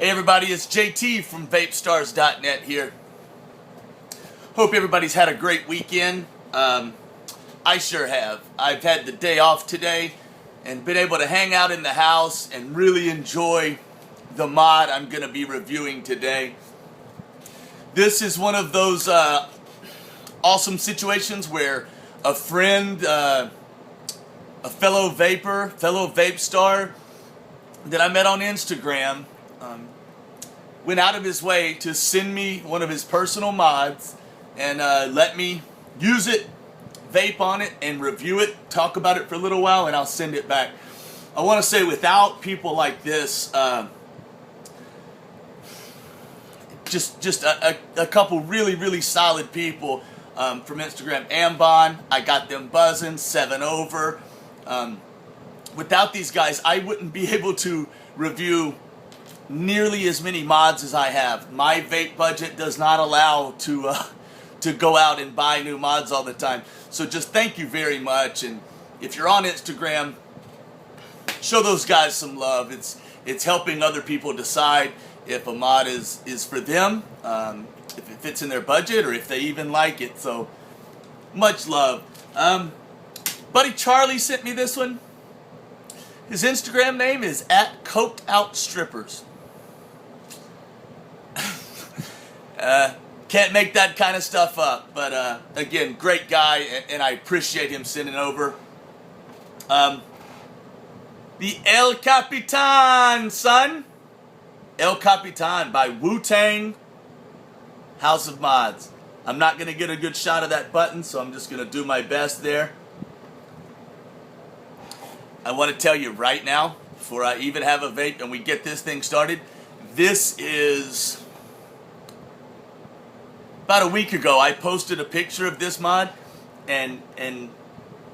Hey everybody, it's JT from Vapestars.net here. Hope everybody's had a great weekend. I sure have. I've had the day off today and been able to hang out in the house and really enjoy the mod I'm going to be reviewing today. This is one of those awesome situations where a friend, a fellow vapor, fellow Vapestar that I met on Instagram, went out of his way to send me one of his personal mods and let me use it, vape on it, and review it, talk about it for a little while, and I'll send it back. I want to say without people like this, just a couple really solid people from Instagram. Ambon, I got them buzzing, 7 over. Without these guys, I wouldn't be able to review nearly as many mods as I have. My vape budget does not allow to go out and buy new mods all the time. So just thank you very much. And if you're on Instagram, show those guys some love. It's helping other people decide if a mod is for them, if it fits in their budget, or if they even like it. So much love. Buddy Charlie sent me this one. His Instagram name is @CokedOutStrippers. Can't make that kind of stuff up, but again, great guy, and I appreciate him sending over. The El Kapitan, son. El Kapitan by Tang, House of Mods. I'm not going to get a good shot of that button, so I'm just going to do my best there. I want to tell you right now, before I even have a vape and we get this thing started, this is... About a week ago, I posted a picture of this mod and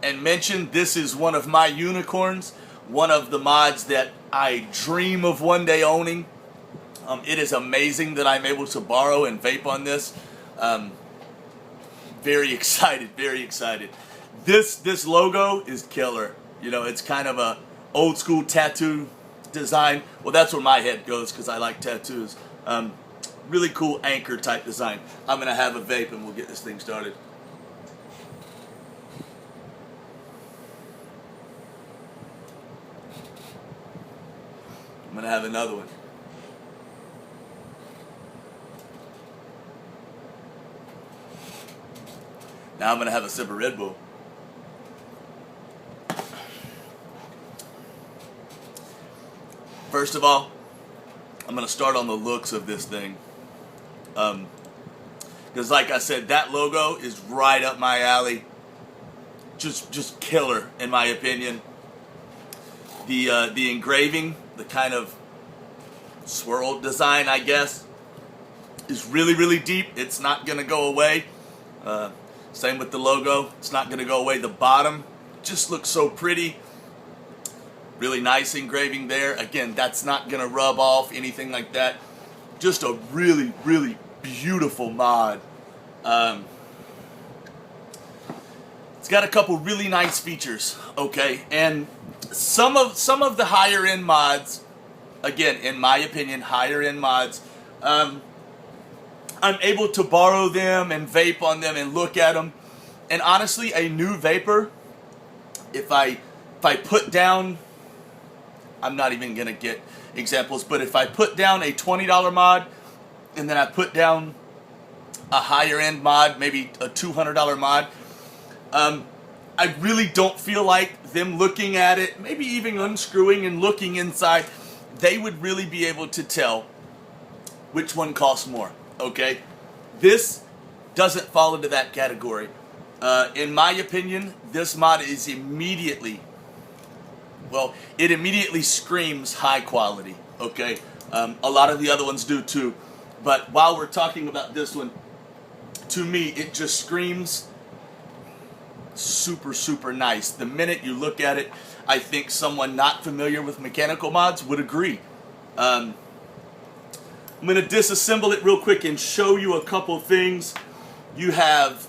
mentioned this is one of my unicorns, one of the mods that I dream of one day owning. It is amazing that I'm able to borrow and vape on this. Very excited, very excited. This logo is killer. You know, it's kind of a old school tattoo design. Well, that's where my head goes because I like tattoos. Really cool anchor type design. I'm going to have a vape and we'll get this thing started. I'm going to have another one. Now I'm going to have a sip of Red Bull. First of all, I'm going to start on the looks of this thing. Because like I said, that logo is right up my alley. Just killer, in my opinion. The engraving, the kind of swirl design, I guess, is really deep. It's not going to go away. Same with the logo. It's not going to go away. The bottom just looks so pretty. Really nice engraving there. Again, that's not going to rub off, anything like that. Just a really beautiful mod. It's got a couple really nice features, okay? And some of the higher end mods, again, in my opinion, higher end mods, I'm able to borrow them and vape on them and look at them. And honestly, a new vapor, if I put down, I'm not even going to get examples, but if I put down a $20 mod and then I put down a higher end mod, maybe a $200 mod, I really don't feel like them looking at it, maybe even unscrewing and looking inside, they would really be able to tell which one costs more, okay? This doesn't fall into that category. In my opinion, this mod is immediately, well, it immediately screams high quality, okay? A lot of the other ones do too. But while we're talking about this one, to me, it just screams super nice. The minute you look at it, I think someone not familiar with mechanical mods would agree. I'm going to disassemble it real quick and show you a couple things. You have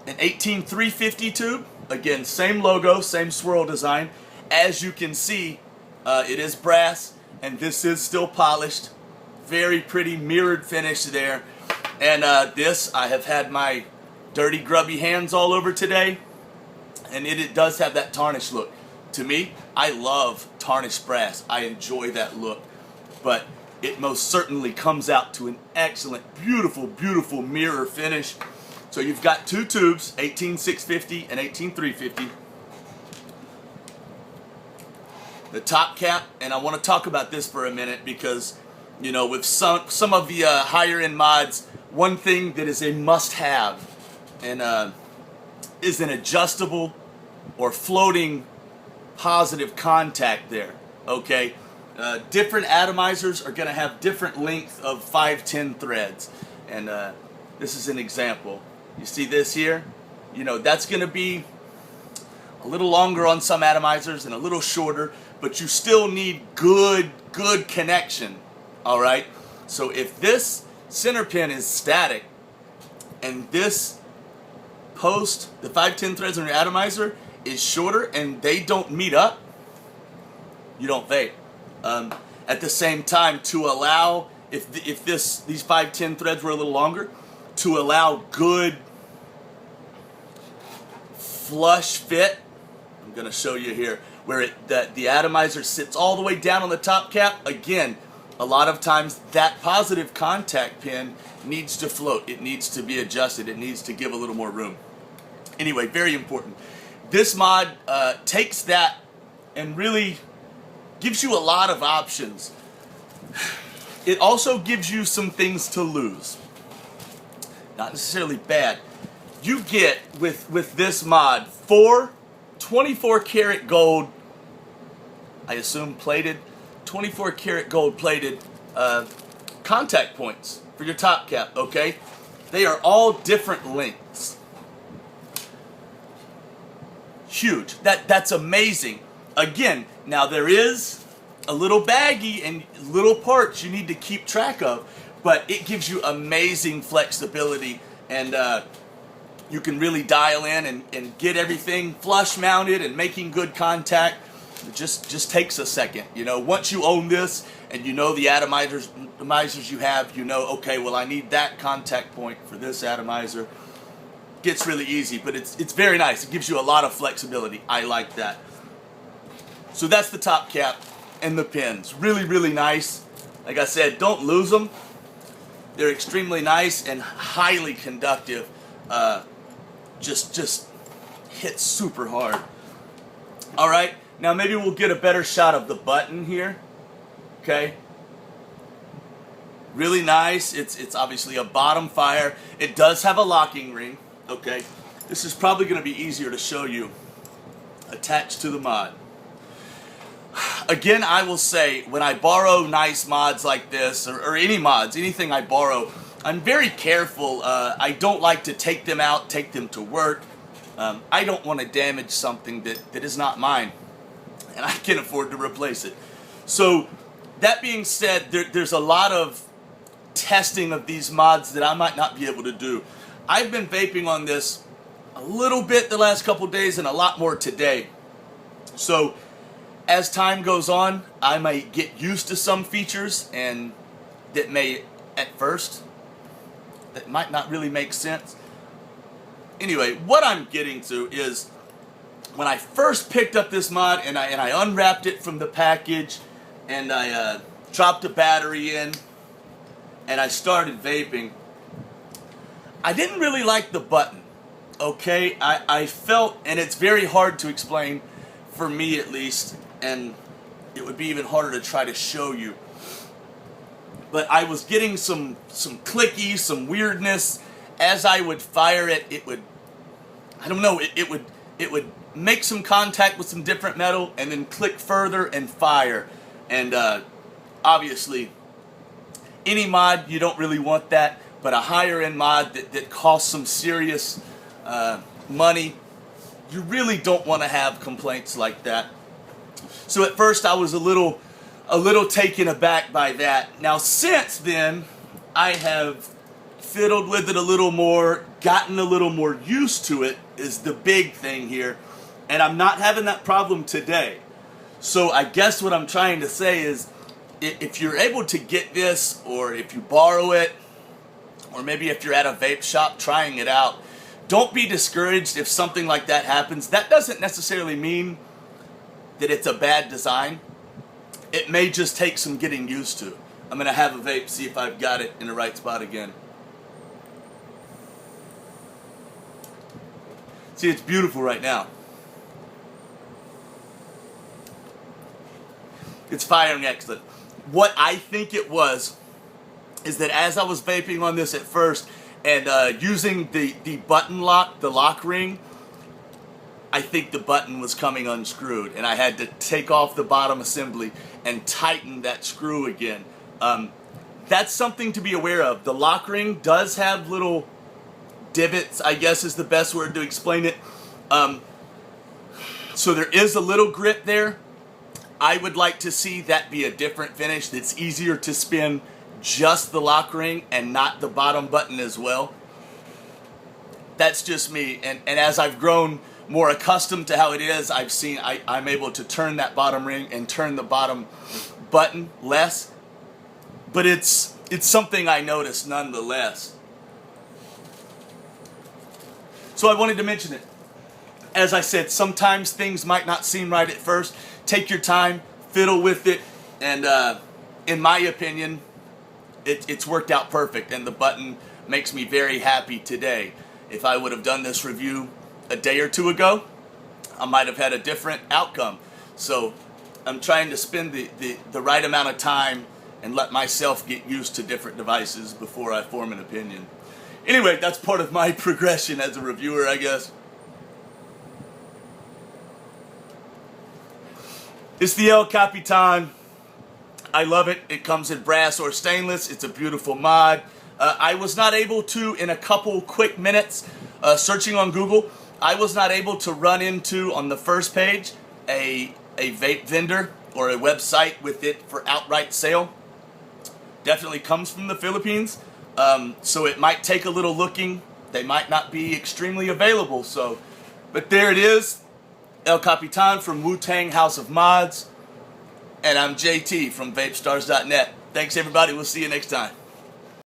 an 18350 tube. Again, same logo, same swirl design. As you can see, it is brass, and this is still polished. Very pretty mirrored finish there. And this, I have had my dirty, grubby hands all over today, and it does have that tarnished look. To me, I love tarnished brass. I enjoy that look, but it most certainly comes out to an excellent, beautiful, beautiful mirror finish. So you've got two tubes, 18650 and 18350. The top cap, and I want to talk about this for a minute because, you know, with some of the higher end mods, one thing that is a must-have and is an adjustable or floating positive contact there. Okay, different atomizers are going to have different length of 510 threads, and this is an example. You see this here? You know, that's going to be a little longer on some atomizers and a little shorter, but you still need good connection. All right, so if this center pin is static and this post, the 510 threads on your atomizer, is shorter and they don't meet up, you don't vape. At the same time, to allow, if these 510 threads were a little longer, to allow good flush fit, I'm going to show you here, where the atomizer sits all the way down on the top cap. Again, a lot of times that positive contact pin needs to float. It needs to be adjusted. It needs to give a little more room. Anyway, very important. This mod takes that and really gives you a lot of options. It also gives you some things to lose. Not necessarily bad. You get, with this mod, 4 24 karat gold, I assume plated, 24 karat gold plated contact points for your top cap, okay? They are all different lengths. Huge. That's amazing. Again, now there is a little baggy and little parts you need to keep track of, but it gives you amazing flexibility, and you can really dial in and get everything flush mounted and making good contact. It just takes a second. You know, once you own this and you know the atomizers you have, you know, okay, well, I need that contact point for this atomizer. Gets really easy, but it's very nice. It gives you a lot of flexibility. I like that. So that's the top cap and the pins. Really nice. Like I said, don't lose them. They're extremely nice and highly conductive. Just hit super hard. All right, now maybe we'll get a better shot of the button here. Okay. Really nice. It's obviously a bottom fire. It does have a locking ring. Okay, this is probably going to be easier to show you attached to the mod. Again, I will say, when I borrow nice mods like this, or any mods, anything I borrow, I'm very careful. I don't like to take them out, take them to work. I don't want to damage something that is not mine, and I can afford to replace it. So, that being said, there's a lot of testing of these mods that I might not be able to do. I've been vaping on this a little bit the last couple days and a lot more today. So as time goes on, I might get used to some features and that may, at first, that might not really make sense. Anyway, what I'm getting to is when I first picked up this mod and I unwrapped it from the package and I dropped a battery in and I started vaping, I didn't really like the button, okay? I felt, and it's very hard to explain, for me at least, and it would be even harder to try to show you, but I was getting some clicky, some weirdness. As I would fire it, it would, I don't know, it would make some contact with some different metal and then click further and fire. And obviously, any mod, you don't really want that. But a higher end mod that costs some serious money, you really don't want to have complaints like that. So at first I was a little taken aback by that. Now since then, I have fiddled with it a little more, gotten a little more used to it is the big thing here, and I'm not having that problem today. So I guess what I'm trying to say is, if you're able to get this, or if you borrow it, or maybe if you're at a vape shop trying it out, don't be discouraged if something like that happens. That doesn't necessarily mean that it's a bad design. It may just take some getting used to. I'm going to have a vape, see if I've got it in the right spot again. See, it's beautiful right now. It's firing excellent. What I think it was is that as I was vaping on this at first and using the button lock, the lock ring, I think the button was coming unscrewed, and I had to take off the bottom assembly and tighten that screw again. That's something to be aware of. The lock ring does have little divots, I guess is the best word to explain it. So there is a little grip there. I would like to see that be a different finish that's easier to spin just the lock ring and not the bottom button as well. That's just me, and as I've grown more accustomed to how it is, I've seen I'm able to turn that bottom ring and turn the bottom button less, but it's something I noticed nonetheless. So I wanted to mention it. As I said, sometimes things might not seem right at first. Take your time, fiddle with it, and in my opinion, it's worked out perfect, and the button makes me very happy today. If I would have done this review a day or two ago, I might have had a different outcome. So I'm trying to spend the right amount of time and let myself get used to different devices before I form an opinion. Anyway, that's part of my progression as a reviewer, I guess. It's the El Kapitan. I love it. It comes in brass or stainless. It's a beautiful mod. I was not able to, in a couple quick minutes, searching on Google, I was not able to run into, on the first page, a vape vendor or a website with it for outright sale. Definitely comes from the Philippines, so it might take a little looking. They might not be extremely available, so, but there it is. El Kapitan from Tang House of Modz, and I'm JT from Vapestars.net. Thanks everybody, we'll see you next time.